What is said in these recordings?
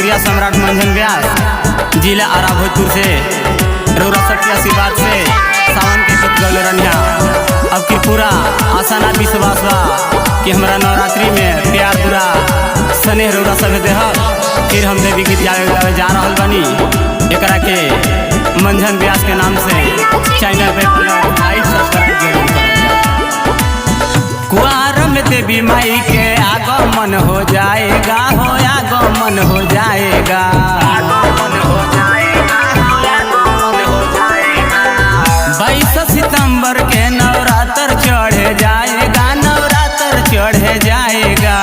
भोजपुरिया सम्राट मंझन व्यास जिला आरा भोजपुर से रौरा सबके आशीर्वाद से सावन के गीत गौले रनिया। अब की पूरा आशा ना विश्वास बा कि हमारा नवरात्रि में प्यार पूरा स्नेह रौरा सब देह फिर हम देवी गीत गावे जा रहा बनी। एकरा के मंझन व्यास के नाम से चैनल पे लाइक सब्सक्राइब जरूर करें। कुआर में देवी माई के आगमन हो जाएगा, हो आगमन हो जाएगा, आगमन हो जाएगा, आगमन हो जाएगा। 22 सितंबर के नवरात्र चढ़े जाएगा, नवरात्र चढ़े जाएगा।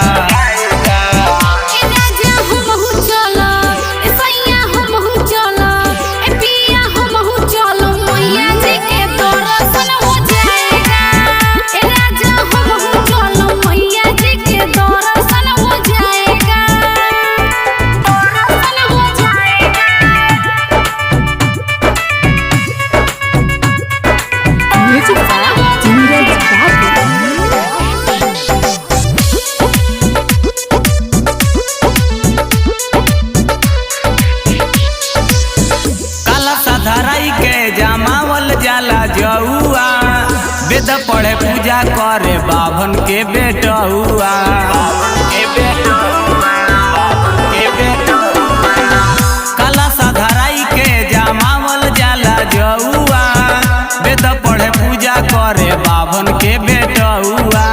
वेद पढ़े पूजा करे बाभन के बेटुआ, काला साधराई के जमावल जाला जौआ। वेद पढ़े पूजा करे बाभन के बेटुआ।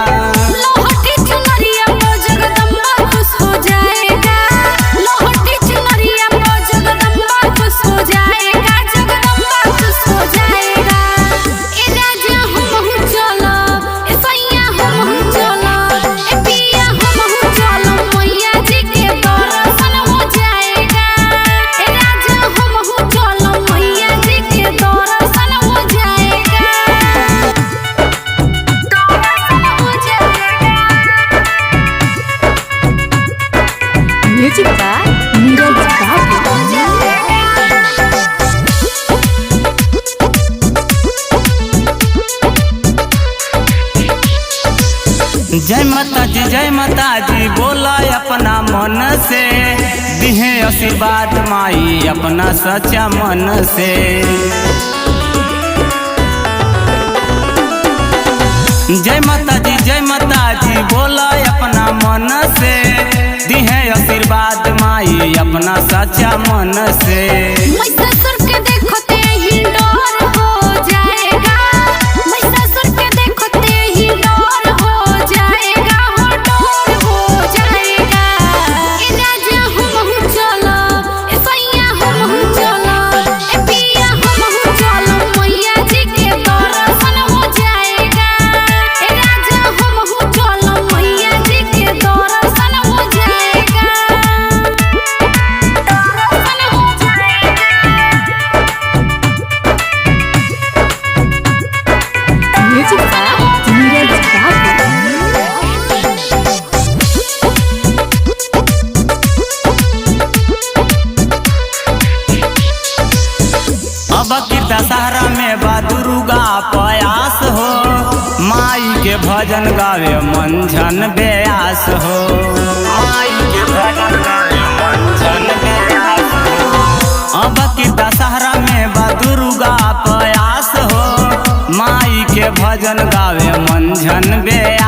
जय माता जी बोला अपना मन से, दिहे आशीर्वाद माई अपना सच्चा मन से। जय माता जी बोला अपना मन से, दिहे आशीर्वाद माई अपना सच्चा मन से। दशहरा में बा दुर्गा प्रयास हो, माई के भजन गावे मंझन व्यास हो, माई के भजन गावे मंझन व्यास हो। अब की दशहरा में बा दुर्गा प्रयास हो, माई के भजन गावे मंझन व्यास।